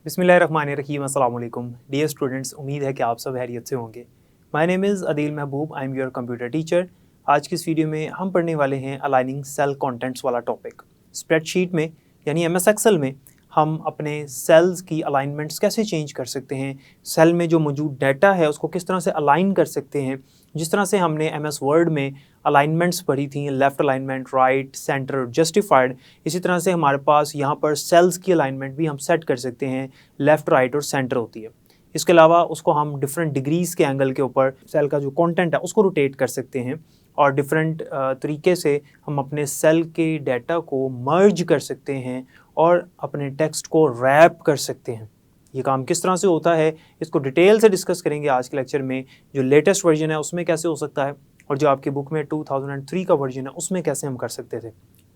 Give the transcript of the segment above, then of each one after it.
बिस्मिल्लाहिर्रहमानिर्रहीम अस्सलाम वालेकुम डियर स्टूडेंट्स, उम्मीद है कि आप सब खैरियत से होंगे। My name is Adeel Mehboob, I am your computer teacher. आज की इस वीडियो में हम पढ़ने वाले हैं अलाइनिंग सेल कंटेंट्स वाला टॉपिक। स्प्रेडशीट में यानी एमएस एक्सेल में हम अपने सेल्स की अलाइनमेंट्स कैसे चेंज कर सकते हैं, सेल में जो मौजूद डाटा है उसको किस तरह से अलाइन कर सकते हैं। जिस तरह से हमने एमएस वर्ड में अलाइनमेंट्स पढ़ी थी, left alignment, right, centre, justified, इसी तरह से हमारे पास यहाँ पर सेल्स की अलाइनमेंट भी हम सेट कर सकते हैं, लेफ़्ट, राइट और सेंटर होती है। इसके अलावा उसको हम डिफरेंट डिग्रीज़ के एंगल के ऊपर सेल का जो कंटेंट है उसको रोटेट कर सकते हैं और डिफरेंट तरीके से हम अपने सेल के डाटा को मर्ज कर सकते हैं और अपने टेक्स्ट को रैप कर सकते हैं। ये काम किस तरह से होता है इसको डिटेल से डिस्कस करेंगे आज के लेक्चर में। जो लेटेस्ट वर्जन है उसमें कैसे हो सकता है और जो आपकी बुक में 2003 का वर्जन है उसमें कैसे हम कर सकते थे।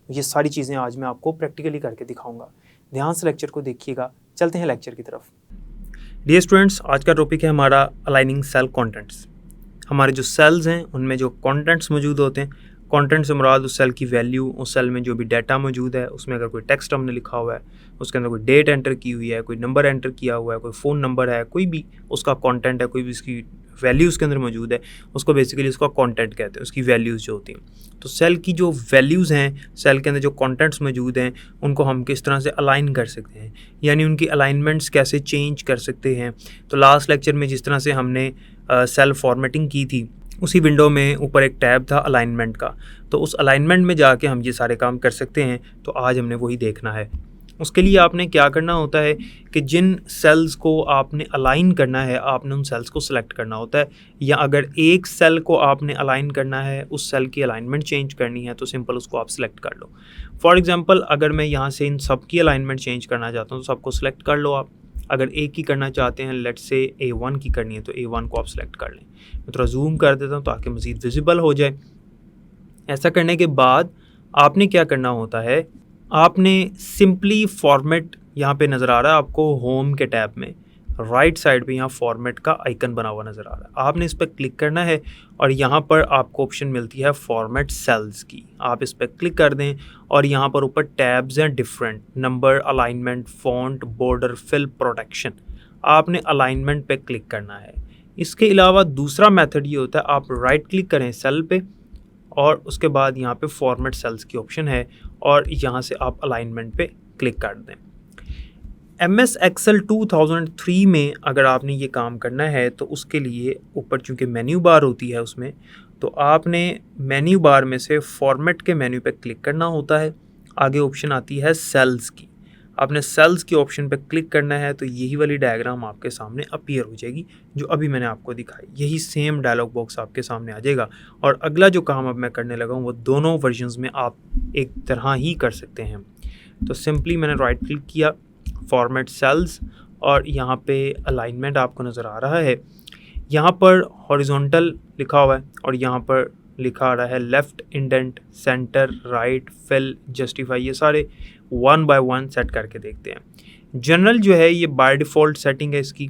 ये सारी चीज़ें आज मैं आपको प्रैक्टिकली करके दिखाऊंगा। ध्यान से लेक्चर को देखिएगा। चलते हैं लेक्चर की तरफ। डियर स्टूडेंट्स, आज का टॉपिक है हमारा अलाइनिंग सेल कंटेंट्स। हमारे जो सेल्स हैं उनमें जो कंटेंट्स मौजूद होते हैं, कंटेंट से मुराद उस सेल की वैल्यू, उस सेल में जो भी डाटा मौजूद है उसमें अगर कोई टेक्स्ट हमने लिखा हुआ है, उसके अंदर कोई डेट एंटर की हुई है, कोई नंबर एंटर किया हुआ है, कोई फ़ोन नंबर है, कोई भी उसका कंटेंट है, कोई भी उसकी वैल्यू उसके अंदर मौजूद है, उसको बेसिकली उसका कंटेंट कहते हैं, उसकी वैल्यूज़ जो होती हैं। तो सेल की जो वैल्यूज़ हैं, सेल के अंदर जो कंटेंट्स मौजूद हैं, उनको हम किस तरह से अलाइन कर सकते हैं, यानी उनकी अलाइनमेंट्स कैसे चेंज कर सकते हैं। तो लास्ट लेक्चर में जिस तरह से हमने सेल फॉर्मेटिंग की थी, उसी विंडो में ऊपर एक टैब था अलाइनमेंट का, तो उस अलाइनमेंट में जाके हम ये सारे काम कर सकते हैं। तो आज हमने वही देखना है। उसके लिए आपने क्या करना होता है कि जिन सेल्स को आपने अलाइन करना है आपने उन सेल्स को सिलेक्ट करना होता है, या अगर एक सेल को आपने अलाइन करना है, उस सेल की अलाइनमेंट चेंज करनी है तो सिंपल उसको आप सिलेक्ट कर लो। फॉर एग्जांपल अगर मैं यहाँ से इन सब की अलाइनमेंट चेंज करना चाहता हूँ तो सबको सिलेक्ट कर लो आप। अगर एक की करना चाहते हैं, लेट्स से A1 की करनी है, तो A1 को आप सिलेक्ट कर लें। मैं थोड़ा जूम कर देता हूँ ताकि मज़ीद विजिबल हो जाए। ऐसा करने के बाद आपने क्या करना होता है, आपने सिंपली फॉर्मेट, यहाँ पे नज़र आ रहा है आपको होम के टैब में राइट साइड पे यहाँ फॉर्मेट का आइकन बना हुआ नज़र आ रहा है। आपने इस पर क्लिक करना है और यहाँ पर आपको ऑप्शन मिलती है फॉर्मेट सेल्स की। आप इस पर क्लिक कर दें और यहाँ पर ऊपर टैब्स हैं different, number, alignment, font, border, fill, protection. आपने अलाइनमेंट पे क्लिक करना है। इसके अलावा दूसरा मेथड ये होता है, आप राइट क्लिक करें सेल पे और उसके बाद यहाँ पे फॉर्मेट सेल्स की ऑप्शन है और यहाँ से आप अलाइनमेंट पे क्लिक कर दें। एमएस एक्सेल 2003 में अगर आपने ये काम करना है तो उसके लिए ऊपर चूँकि मेन्यू बार होती है उसमें, तो आपने मेन्यू बार में से फॉर्मेट के मेन्यू पे क्लिक करना होता है। आगे ऑप्शन आती है सेल्स की, आपने सेल्स की ऑप्शन पे क्लिक करना है तो यही वाली डायग्राम आपके सामने अपीयर हो जाएगी जो अभी मैंने आपको दिखाई। यही सेम डायलॉग बॉक्स आपके सामने आ जाएगा और अगला जो काम अब मैं करने लगा हूँ वो दोनों वर्जन्स में आप एक तरह ही कर सकते हैं। तो सिंपली मैंने राइट क्लिक किया, फॉर्मेट सेल्स, और यहाँ पे अलाइनमेंट आपको नज़र आ रहा है। यहाँ पर हॉरिजॉन्टल लिखा हुआ है और यहाँ पर लिखा आ रहा है left, indent, centre, right, fill, justify. ये सारे वन बाय वन सेट करके देखते हैं। जनरल जो है ये बाय डिफ़ॉल्ट सेटिंग है इसकी,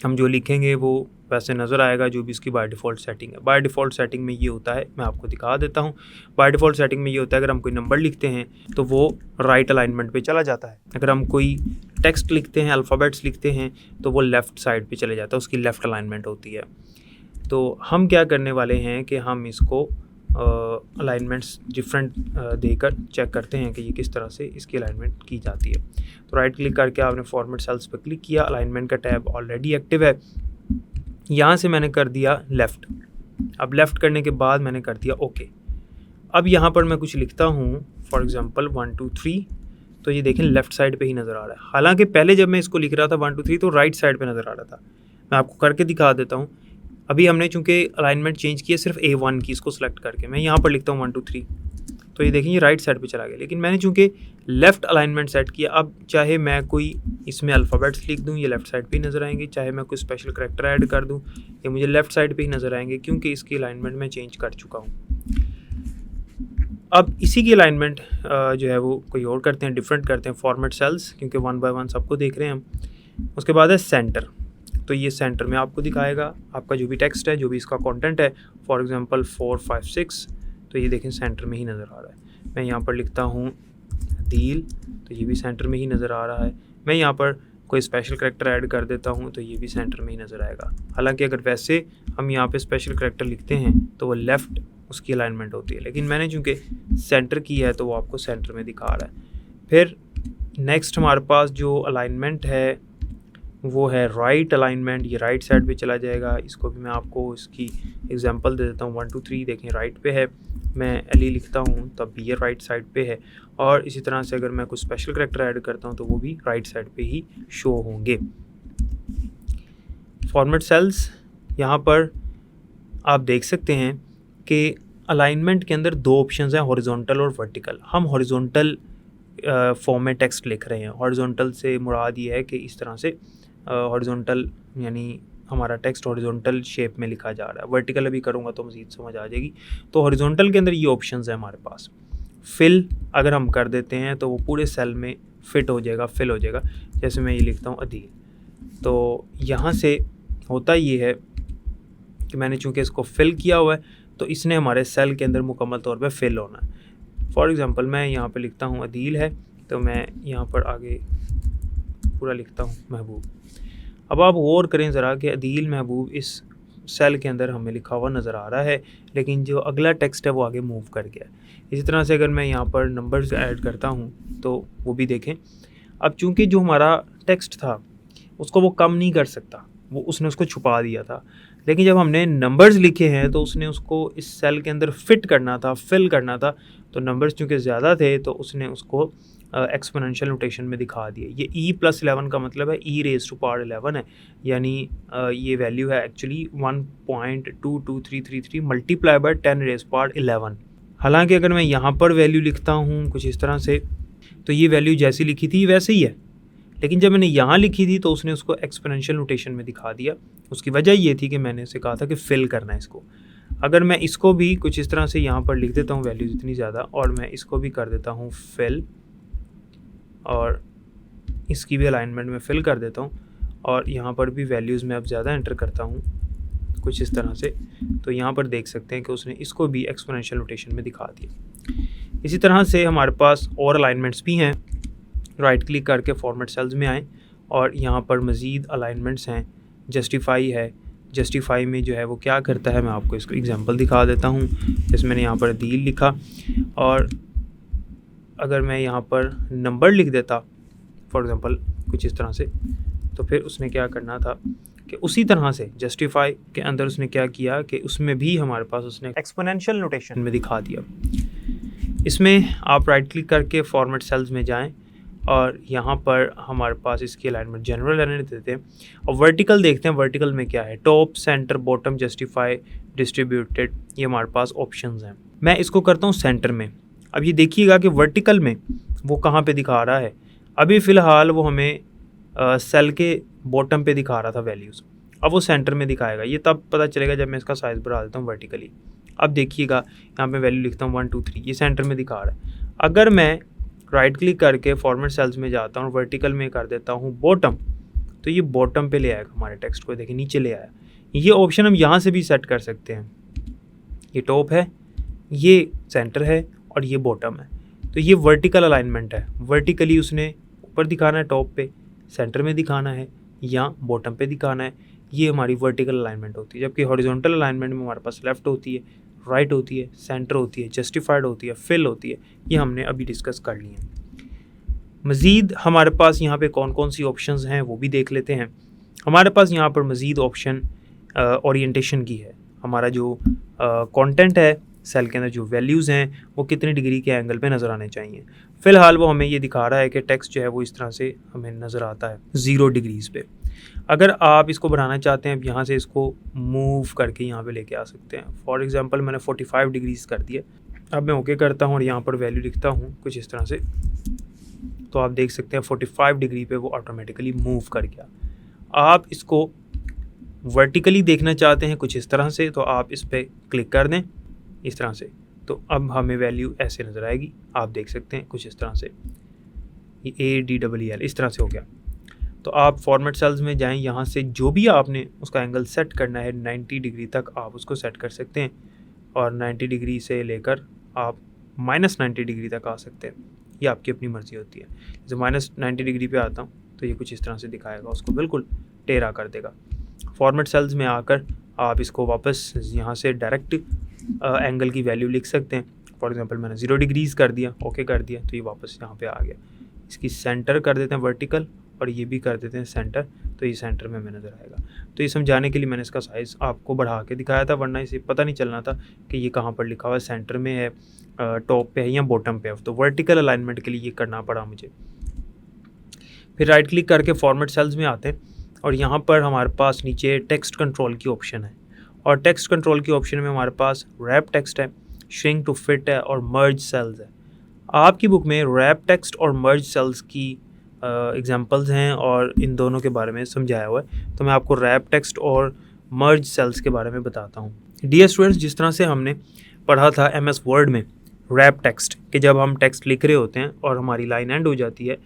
हम जो लिखेंगे वो वैसे नज़र आएगा जो भी इसकी बाय डिफ़ॉल्ट सेटिंग है। बाय डिफ़ॉल्ट सेटिंग में ये होता है, मैं आपको दिखा देता हूँ। बाय डिफ़ॉल्ट सेटिंग में ये होता है अगर हम कोई नंबर लिखते हैं तो वो राइट अलाइनमेंट पे चला जाता है। अगर हम कोई टेक्स्ट लिखते हैं, अल्फ़ाबेट्स लिखते हैं, तो वो लेफ़्ट साइड पे चले जाता है, उसकी लेफ़्ट अलाइनमेंट होती है। तो हम क्या करने वाले हैं कि हम इसको अलाइनमेंट्स डिफरेंट देकर चेक करते हैं कि ये किस तरह से इसकी अलाइनमेंट की जाती है। तो राइट क्लिक करके आपने फॉर्मेट सेल्स पर क्लिक किया, अलाइनमेंट का टैब ऑलरेडी एक्टिव है। यहाँ से मैंने कर दिया लेफ़्ट। अब लेफ़्ट करने के बाद मैंने कर दिया ओके। अब यहाँ पर मैं कुछ लिखता हूँ, फॉर एग्ज़ाम्पल 1 2 3, तो ये देखें लेफ़्ट साइड पे ही नज़र आ रहा है। हालांकि पहले जब मैं इसको लिख रहा था 1 2 3 तो राइट साइड पे नज़र आ रहा था। मैं आपको करके दिखा देता हूँ। अभी हमने चूँकि अलाइनमेंट चेंज की है सिर्फ A1 की, इसको सेलेक्ट करके मैं यहाँ पर लिखता हूँ 1 2 3, तो ये देखें ये राइट साइड पे चला गया। लेकिन मैंने चूँकि लेफ़्ट अलाइनमेंट सेट किया, अब चाहे मैं कोई इसमें अल्फ़ाबेट्स लिख दूँ ये लेफ़्ट साइड पे ही नज़र आएंगे, चाहे मैं कोई स्पेशल करैक्टर ऐड कर दूँ ये मुझे लेफ़्ट साइड पे ही नज़र आएंगे, क्योंकि इसकी अलाइनमेंट मैं चेंज कर चुका हूँ। अब इसी की अलाइनमेंट जो है वो कोई और करते हैं, डिफरेंट करते हैं, फॉर्मेट सेल्स, क्योंकि वन बाय वन सबको देख रहे हैं हम। उसके बाद है सेंटर, तो ये सेंटर में आपको दिखाएगा आपका जो भी टेक्स्ट है, जो भी इसका कंटेंट है। फॉर एग्जांपल 4 5 6, तो ये देखें सेंटर में ही नज़र आ रहा है। मैं यहाँ पर लिखता हूँ दील, तो ये भी सेंटर में ही नज़र आ रहा है। मैं यहाँ पर कोई स्पेशल करैक्टर ऐड कर देता हूँ तो ये भी सेंटर में ही नज़र आएगा। हालांकि अगर वैसे हम यहाँ पे स्पेशल करैक्टर लिखते हैं तो वो लेफ़्ट उसकी अलाइनमेंट होती है, लेकिन मैंने चूँकि सेंटर की है तो वो आपको सेंटर में दिखा रहा है। फिर नेक्स्ट हमारे पास जो अलाइनमेंट है वो है राइट अलाइनमेंट। ये राइट साइड पे चला जाएगा। इसको भी मैं आपको इसकी एग्जांपल दे देता हूँ। 1 2 3 देखें, राइट पे है, मैं एल लिखता हूँ तब भी ये राइट साइड पे है। और इसी तरह से अगर मैं कुछ स्पेशल करैक्टर ऐड करता हूँ तो वो भी राइट साइड पे ही शो होंगे। फॉर्मेट सेल्स, यहाँ पर आप देख सकते हैं कि अलाइनमेंट के अंदर दो ऑप्शंस हैं, हॉरिजॉन्टल और वर्टिकल। हम हॉरिजॉन्टल फॉर्म में टेक्स्ट लिख रहे हैं। हॉरिजॉन्टल से मुराद ये है कि इस तरह से हॉरिजॉन्टल यानी हमारा टेक्स्ट हॉरिजॉन्टल शेप में लिखा जा रहा है। वर्टिकल अभी करूँगा तो मज़ीद समझ आ जाएगी। तो हॉरिजॉन्टल के अंदर ये ऑप्शंस है हमारे पास। फिल अगर हम कर देते हैं तो वो पूरे सेल में फिट हो जाएगा, फिल हो जाएगा। जैसे मैं ये लिखता हूँ अदील, तो यहाँ से होता ये है कि मैंने चूँकि इसको फिल किया हुआ है तो इसने हमारे सेल के अंदर मुकम्मल तौर पे फिल होना है। फॉर एग्ज़ाम्पल मैं यहाँ पे लिखता हूँ अदील है, तो मैं यहाँ पर आगे पूरा लिखता हूँ महबूब। अब आप गौर करें ज़रा कि अदील महबूब इस सेल के अंदर हमें लिखा हुआ नज़र आ रहा है, लेकिन जो अगला टेक्स्ट है वो आगे मूव कर गया है। इसी तरह से अगर मैं यहाँ पर नंबर्स ऐड करता हूँ तो वो भी देखें। अब चूँकि जो हमारा टेक्स्ट था उसको वो कम नहीं कर सकता, वो उसने उसको छुपा दिया था। लेकिन जब हमने नंबर्स लिखे हैं तो उसने उसको इस सेल के अंदर फिट करना था, फिल करना था। तो नंबर्स चूँकि ज़्यादा थे तो उसने उसको एक्सपोनेंशियल नोटेशन में दिखा दिए। ये e+11 का मतलब है e⁻11 है, यानी ये वैल्यू है एक्चुअली 1.22333 मल्टीप्लाई बाय 10⁻11। हालांकि अगर मैं यहाँ पर वैल्यू लिखता हूँ कुछ इस तरह से तो ये वैल्यू जैसी लिखी थी वैसे ही है, लेकिन जब मैंने यहाँ लिखी थी तो उसने उसको एक्सपोनेंशियल नोटेशन में दिखा दिया। उसकी वजह ये थी कि मैंने उसे कहा था कि फिल करना है इसको। अगर मैं इसको भी कुछ इस तरह से यहाँ पर लिख देता हूँ वैल्यूज़ इतनी ज़्यादा, और मैं इसको भी कर देता हूँ फिल, और इसकी भी अलाइनमेंट में फिल कर देता हूँ, और यहाँ पर भी वैल्यूज़ में अब ज़्यादा एंटर करता हूँ कुछ इस तरह से, तो यहाँ पर देख सकते हैं कि उसने इसको भी एक्सपोनेंशियल नोटेशन में दिखा दिया। इसी तरह से हमारे पास और अलाइनमेंट्स भी हैं। राइट क्लिक करके फॉर्मेट सेल्स में आएँ और यहाँ पर मज़ीद अलाइनमेंट्स हैं। जस्टिफाई है, जस्टिफाई में जो है वो क्या करता है, मैं आपको इसको एग्जांपल दिखा देता हूँ। जैसे मैंने यहाँ पर अदील लिखा, और अगर मैं यहाँ पर नंबर लिख देता फॉर एग्ज़ाम्पल कुछ इस तरह से, तो फिर उसने क्या करना था कि उसी तरह से जस्टिफाई के अंदर उसने क्या किया कि उसमें भी हमारे पास उसने एक्सपोनेंशियल नोटेशन में दिखा दिया। इसमें आप राइट क्लिक करके फॉर्मेट सेल्स में जाएं और यहाँ पर हमारे पास इसकी अलाइनमेंट जनरल रहने देते हैं, और वर्टिकल देखते हैं। वर्टिकल में क्या है, top, centre, bottom, justify, distributed, ये हमारे पास ऑप्शंस हैं। मैं इसको करता हूँ सेंटर में। अब ये देखिएगा कि वर्टिकल में वो कहाँ पे दिखा रहा है। अभी फ़िलहाल वो हमें सेल के बॉटम पे दिखा रहा था वैल्यूज़, अब वो सेंटर में दिखाएगा। ये तब पता चलेगा जब मैं इसका साइज़ बढ़ा देता हूँ वर्टिकली। अब देखिएगा यहाँ पे वैल्यू लिखता हूँ 1 2 3, ये सेंटर में दिखा रहा है। अगर मैं राइट क्लिक करके फॉर्मेट सेल्स में जाता हूँ, वर्टिकल में कर देता हूँ बॉटम, तो ये बॉटम पे ले आएगा हमारे टेक्स्ट को। देखिए नीचे ले आया। ये ऑप्शन हम यहाँ से भी सेट कर सकते हैं। ये टॉप है, ये सेंटर है, और ये बॉटम है। तो ये वर्टिकल अलाइनमेंट है। वर्टिकली उसने ऊपर दिखाना है, टॉप पे, सेंटर में दिखाना है, या बॉटम पे दिखाना है। ये हमारी वर्टिकल अलाइनमेंट होती है। जबकि हॉरिजॉन्टल अलाइनमेंट में हमारे पास लेफ़्ट होती है, राइट होती है, सेंटर होती है, जस्टिफाइड होती है, फिल होती है। ये हमने अभी डिस्कस कर ली है। मज़ीद हमारे पास यहाँ पे कौन कौन सी ऑप्शंस हैं वो भी देख लेते हैं। हमारे पास यहाँ पर मज़ीद ऑप्शन ओरिएंटेशन की है। हमारा जो कंटेंट है सेल के अंदर, जो वैल्यूज़ हैं वो कितने डिग्री के एंगल पे नज़र आने चाहिए। फ़िलहाल वो हमें ये दिखा रहा है कि टेक्स्ट जो है वो इस तरह से हमें नज़र आता है 0 डिग्रीज़ पे। अगर आप इसको बढ़ाना चाहते हैं, यहाँ से इसको मूव करके यहाँ पे लेके आ सकते हैं। फॉर एग्ज़ाम्पल मैंने 45 डिग्रीज़ कर दिया। अब मैं ओके करता हूँ और यहाँ पर वैल्यू लिखता हूँ कुछ इस तरह से, तो आप देख सकते हैं 45 डिग्री पे वो ऑटोमेटिकली मूव कर गया। आप इसको वर्टिकली देखना चाहते हैं कुछ इस तरह से, तो आप इस पर क्लिक कर दें इस तरह से, तो अब हमें वैल्यू ऐसे नज़र आएगी। आप देख सकते हैं कुछ इस तरह से, ये ADEEL इस तरह से हो गया। तो आप फॉर्मेट सेल्स में जाएं, यहाँ से जो भी आपने उसका एंगल सेट करना है 90 डिग्री तक आप उसको सेट कर सकते हैं, और 90 डिग्री से लेकर आप -90 डिग्री तक आ सकते हैं। ये आपकी अपनी मर्ज़ी होती है। जैसे -90 डिग्री पे आता हूँ तो ये कुछ इस तरह से दिखाएगा, उसको बिल्कुल टेढ़ा कर देगा। फॉर्मेट सेल्स में आकर आप इसको वापस यहाँ से डायरेक्ट एंगल की वैल्यू लिख सकते हैं। फॉर एग्जांपल मैंने 0 डिग्रीज़ कर दिया, ओके कर दिया, तो ये वापस यहाँ पे आ गया। इसकी सेंटर कर देते हैं वर्टिकल और ये भी कर देते हैं सेंटर, तो ये सेंटर में नज़र आएगा। तो ये समझाने के लिए मैंने इसका साइज़ आपको बढ़ा के दिखाया था, वरना इसे पता नहीं चलना था कि ये कहाँ पर लिखा हुआ है, सेंटर में है, टॉप पे है या बॉटम पे है। तो वर्टिकल अलाइनमेंट के लिए ये करना पड़ा मुझे। फिर राइट क्लिक करके फॉर्मेट सेल्स में आते हैं और यहाँ पर हमारे पास नीचे टेक्स्ट कंट्रोल की ऑप्शन है, और टेक्स्ट कंट्रोल की ऑप्शन में हमारे पास रैप टेक्स्ट है, श्रिंक टू फिट है और मर्ज सेल्स है। आपकी बुक में रैप टेक्स्ट और मर्ज सेल्स की एग्जांपल्स हैं और इन दोनों के बारे में समझाया हुआ है, तो मैं आपको रैप टेक्स्ट और मर्ज सेल्स के बारे में बताता हूँ। डियर स्टूडेंट्स, जिस तरह से हमने पढ़ा था MS वर्ड में रैप टेक्स्ट कि जब हम टेक्स्ट लिख रहे होते हैं और हमारी लाइन एंड हो जाती है,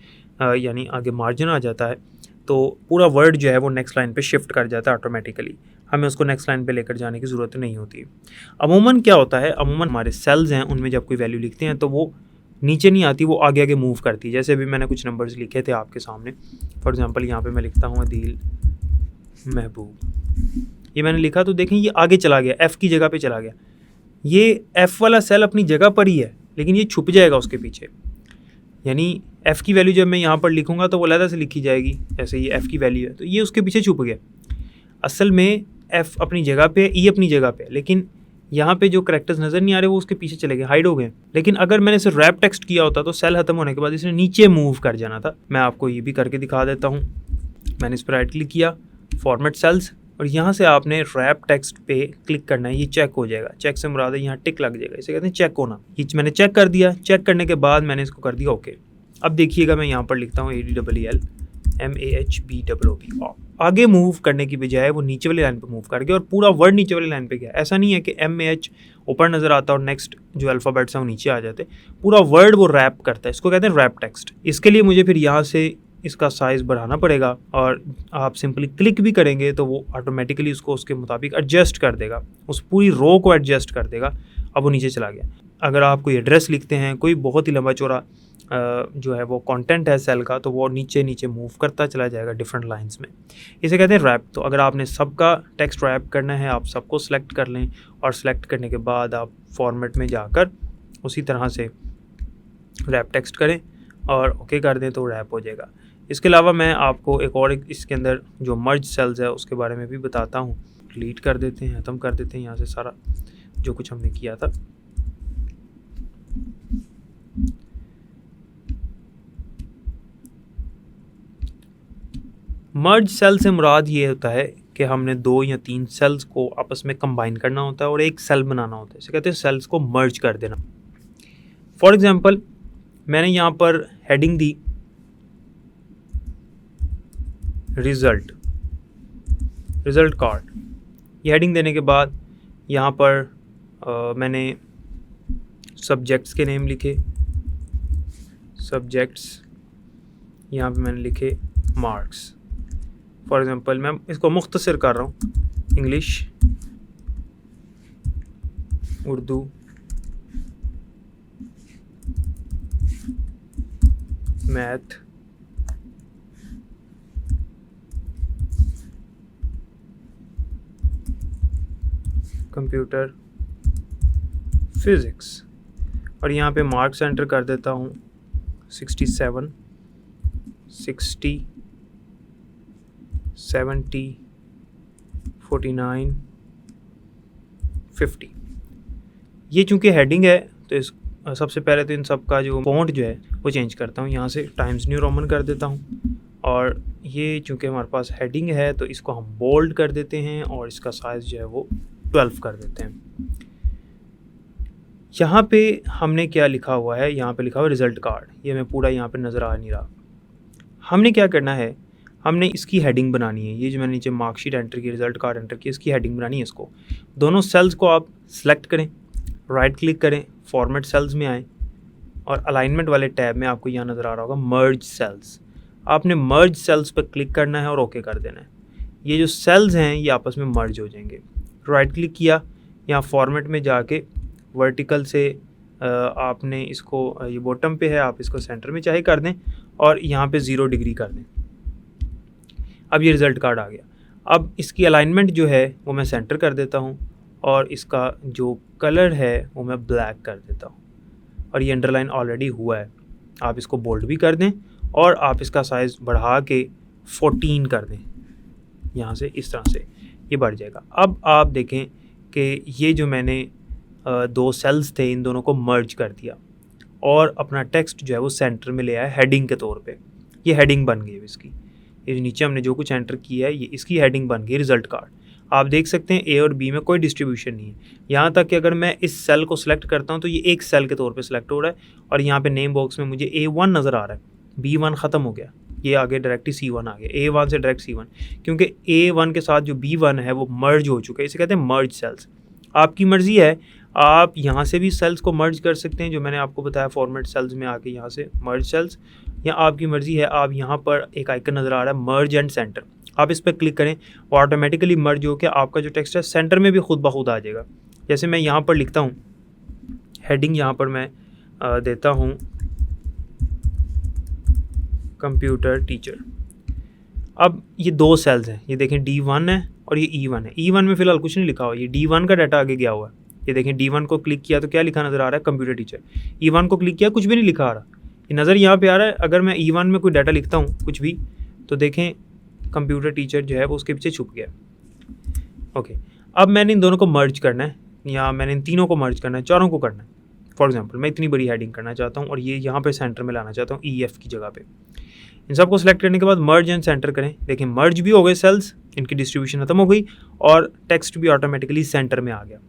यानी आगे मार्जिन आ जाता है, तो पूरा वर्ड जो है वो नेक्स्ट लाइन पे शिफ्ट कर जाता है ऑटोमेटिकली, हमें उसको नेक्स्ट लाइन पे लेकर जाने की ज़रूरत नहीं होती। अमूमन क्या होता है, अमूमन हमारे सेल्स हैं उनमें जब कोई वैल्यू लिखते हैं तो वो नीचे नहीं आती, वो आगे आगे मूव करती है। जैसे अभी मैंने कुछ नंबर्स लिखे थे आपके सामने, फॉर एग्जांपल यहाँ पे मैं लिखता हूँ अदील महबूब, ये मैंने लिखा तो देखें ये आगे चला गया, F की जगह पे चला गया। ये F वाला सेल अपनी जगह पर ही है, लेकिन ये छुप जाएगा उसके पीछे, यानी F की वैल्यू जब मैं यहाँ पर लिखूँगा तो वो अलग से लिखी जाएगी, जैसे ये F की वैल्यू है तो ये उसके पीछे छुप गया। असल में F अपनी जगह पे, E अपनी जगह पे, लेकिन यहाँ पे जो करैक्टर्स नज़र नहीं आ रहे वो उसके पीछे चले गए, हाइड हो गए। लेकिन अगर मैंने इसे रैप टेक्स्ट किया होता तो सेल खत्म होने के बाद इसने नीचे मूव कर जाना था। मैं आपको ये भी करके दिखा देता हूँ। मैंने इस पर राइट क्लिक किया, फॉर्मेट सेल्स, और यहाँ से आपने रैप टेक्स्ट पे क्लिक करना है, ये चेक हो जाएगा। चेक से मुराद है यहाँ टिक लग जाएगा, इसे कहते हैं चेक होना। ये मैंने चेक कर दिया, चेक करने के बाद मैंने इसको कर दिया ओके। अब देखिएगा मैं यहाँ पर लिखता हूँ ADEEL MAHBOOB। आगे मूव करने की बजाय वो नीचे वाली लाइन पे मूव कर गया और पूरा वर्ड नीचे वाली लाइन पे गया। ऐसा नहीं है कि MAH ऊपर नज़र आता और नेक्स्ट जो अल्फ़ाबेट्स हैं वो नीचे आ जाते, पूरा वर्ड वो रैप करता है, इसको कहते हैं रैप टेक्स्ट। इसके लिए मुझे फिर यहाँ से इसका साइज़ बढ़ाना पड़ेगा और आप सिंपली क्लिक भी करेंगे तो वो ऑटोमेटिकली उसको उसके मुताबिक एडजस्ट कर देगा, उस पूरी रो को एडजस्ट कर देगा। अब वो नीचे चला गया। अगर आप कोई एड्रेस लिखते हैं, कोई बहुत ही लंबा चौड़ा जो है वो कंटेंट है सेल का, तो वो नीचे नीचे मूव करता चला जाएगा डिफरेंट लाइंस में, इसे कहते हैं रैप। तो अगर आपने सबका टेक्स्ट रैप करना है, आप सबको सिलेक्ट कर लें और सिलेक्ट करने के बाद आप फॉर्मेट में जाकर उसी तरह से रैप टेक्स्ट करें और ओके कर दें तो रैप हो जाएगा। इसके अलावा मैं आपको एक और इसके अंदर जो मर्ज सेल्स है उसके बारे में भी बताता हूँ। डिलीट कर देते हैं, ख़त्म कर देते हैं यहाँ से सारा जो कुछ हमने किया था। मर्ज सेल से मुराद ये होता है कि हमने 2 या 3 सेल्स को आपस में कंबाइन करना होता है और एक सेल बनाना होता है, इसे कहते हैं सेल्स को मर्ज कर देना। फॉर एग्जांपल मैंने यहाँ पर हेडिंग दी रिज़ल्ट कार्ड। ये हेडिंग देने के बाद यहाँ पर मैंने सब्जेक्ट्स के नेम लिखे, सब्जेक्ट्स, यहाँ पे मैंने लिखे मार्क्स। फॉर एग्ज़ाम्पल मैं इसको मुख्तसर कर रहा हूँ, English, Urdu, math, computer, physics, और यहाँ पे मार्क्स एंटर कर देता हूँ 67, 60, 70, 49, 50। ये चूँकि हेडिंग है तो इस सबसे पहले तो इन सब का जो फॉन्ट जो है वो चेंज करता हूँ, यहाँ से टाइम्स न्यू रोमन कर देता हूँ, और ये चूँकि हमारे पास हेडिंग है तो इसको हम बोल्ड कर देते हैं और इसका साइज़ जो है वो 12 कर देते हैं। यहाँ पे हमने क्या लिखा हुआ है, यहाँ पे लिखा हुआ है रिज़ल्ट कार्ड, ये मैं पूरा यहाँ पे नज़र आ नहीं रहा। हमने क्या करना है, हमने इसकी हेडिंग बनानी है। ये जो मैंने नीचे मार्कशीट एंटर की, रिज़ल्ट कार्ड एंटर की, इसकी हेडिंग बनानी है। इसको दोनों सेल्स को आप सेलेक्ट करें, राइट क्लिक करें, फॉर्मेट सेल्स में आएँ और अलाइनमेंट वाले टैब में आपको यहाँ नज़र आ रहा होगा मर्ज सेल्स। आपने मर्ज सेल्स पर क्लिक करना है और ओके कर देना है। ये जो सेल्स हैं ये आपस में मर्ज हो जाएंगे। राइट क्लिक किया, यहाँ फॉर्मेट में जाके वर्टिकल से आपने इसको, ये बॉटम पे है, आप इसको सेंटर में चाहे कर दें और यहाँ पे 0 डिग्री कर दें। अब ये रिज़ल्ट कार्ड आ गया। अब इसकी अलाइनमेंट जो है वो मैं सेंटर कर देता हूँ और इसका जो कलर है वो मैं ब्लैक कर देता हूँ और ये अंडरलाइन ऑलरेडी हुआ है। आप इसको बोल्ड भी कर दें और आप इसका साइज़ बढ़ा के 14 कर दें, यहाँ से इस तरह से ये बढ़ जाएगा। अब आप देखें कि ये जो मैंने दो सेल्स थे इन दोनों को मर्ज कर दिया और अपना टेक्स्ट जो है वो सेंटर में ले आया हेडिंग के तौर पे। ये हेडिंग बन गई इसकी, ये नीचे हमने जो कुछ एंटर किया है ये इसकी हेडिंग बन गई रिजल्ट कार्ड। आप देख सकते हैं ए और बी में कोई डिस्ट्रीब्यूशन नहीं है, यहाँ तक कि अगर मैं इस सेल को सिलेक्ट करता हूँ तो ये एक सेल के तौर पे सिलेक्ट हो रहा है और यहाँ पे नेम बॉक्स में मुझे A1 नज़र आ रहा है, B1 ख़त्म हो गया, ये आगे डायरेक्टली C1 आ गया, A1 से डायरेक्ट C1, क्योंकि A1 के साथ जो B1 है वो मर्ज हो चुका है। इसे कहते हैं मर्ज सेल्स। आपकी मर्ज़ी है, आप यहाँ से भी सेल्स को मर्ज कर सकते हैं, जो मैंने आपको बताया फॉर्मेट सेल्स में आके यहाँ से मर्ज सेल्स, या आपकी मर्ज़ी है आप यहाँ पर एक आइकन नज़र आ रहा है मर्ज एंड सेंटर, आप इस पर क्लिक करें, वो ऑटोमेटिकली मर्ज हो के आपका जो टेक्स्ट है सेंटर में भी खुद ब खुद आ जाएगा। जैसे मैं यहाँ पर लिखता हूँ हेडिंग, यहाँ पर मैं देता हूँ कंप्यूटर टीचर। अब ये दो सेल्स हैं, ये देखें D1 है और ये E1 है। E1 में फ़िलहाल कुछ नहीं लिखा हुआ, ये D1 का डाटा आगे गया हुआ है। ये देखें D1 को क्लिक किया तो क्या लिखा नज़र आ रहा है, कंप्यूटर टीचर। E1 को क्लिक किया, कुछ भी नहीं लिखा आ रहा, ये नज़र यहाँ पे आ रहा है। अगर मैं E1 में कोई डाटा लिखता हूँ कुछ भी, तो देखें कंप्यूटर टीचर जो है वो उसके पीछे छुप गया। ओके, अब मैंने इन दोनों को मर्ज करना है, या मैंने इन तीनों को मर्ज करना है, चारों को करना है। फॉर एग्जाम्पल मैं इतनी बड़ी हेडिंग करना चाहता हूँ और ये यहाँ पर सेंटर में लाना चाहता हूँ EF की जगह पर। इन सबको सिलेक्ट करने के बाद मर्ज एंड सेंटर करें। देखें मर्ज भी हो गए सेल्स, इनकी डिस्ट्रीब्यूशन खत्म हो गई और टेक्स्ट भी ऑटोमेटिकली सेंटर में आ गया।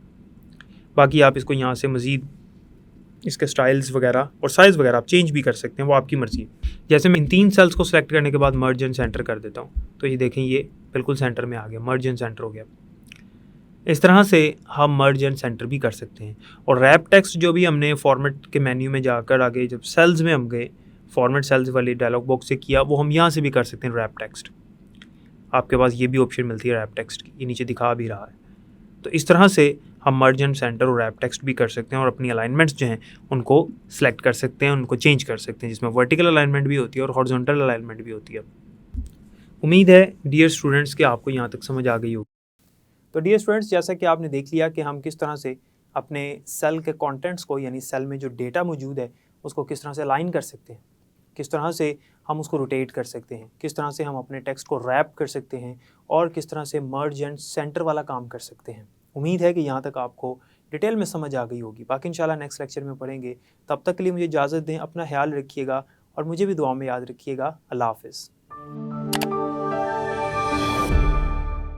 बाकी आप इसको यहाँ से मज़ीद इसके स्टाइल्स वगैरह और साइज़ वगैरह आप चेंज भी कर सकते हैं, वो आपकी मर्ज़ी है। जैसे मैं इन तीन सेल्स को सिलेक्ट करने के बाद मर्ज एंड सेंटर कर देता हूँ तो ये देखें ये बिल्कुल सेंटर में आ गया, मर्ज एंड सेंटर हो गया। इस तरह से हम मर्ज एंड सेंटर भी कर सकते हैं। और रैप टेक्स्ट जो भी हमने फॉर्मेट के मेन्यू में जाकर आगे जब सेल्स में हम गए, फॉर्मेट सेल्स वाली डायलॉग बॉक्स से किया, वो हम यहाँ से भी कर सकते हैं। रैप टेक्स्ट आपके पास ये भी ऑप्शन मिलती है रैप टेक्स्ट की, ये नीचे दिखा भी रहा है। तो इस तरह से हम मर्ज एंड सेंटर और रैप टेक्स्ट भी कर सकते हैं और अपनी अलाइनमेंट्स जो हैं उनको सेलेक्ट कर सकते हैं, उनको चेंज कर सकते हैं, जिसमें वर्टिकल अलाइनमेंट भी होती है और हॉरिजॉन्टल अलाइनमेंट भी होती है। उम्मीद है डियर स्टूडेंट्स कि आपको यहाँ तक समझ आ गई होगी। तो डियर स्टूडेंट्स, जैसा कि आपने देख लिया कि हम किस तरह से अपने सेल के कंटेंट्स को, यानी सेल में जो डेटा मौजूद है उसको किस तरह से अलाइन कर सकते हैं, किस तरह से हम उसको रोटेट कर सकते हैं, किस तरह से हम अपने टेक्स्ट को रैप कर सकते हैं और किस तरह से मर्ज एंड सेंटर वाला काम कर सकते हैं। उम्मीद है कि यहाँ तक आपको डिटेल में समझ आ गई होगी। बाकी इंशाल्लाह नेक्स्ट लेक्चर में पढ़ेंगे। तब तक के लिए मुझे इजाज़त दें, अपना ख्याल रखिएगा और मुझे भी दुआ में याद रखिएगा। अल्लाह हाफ़िज़।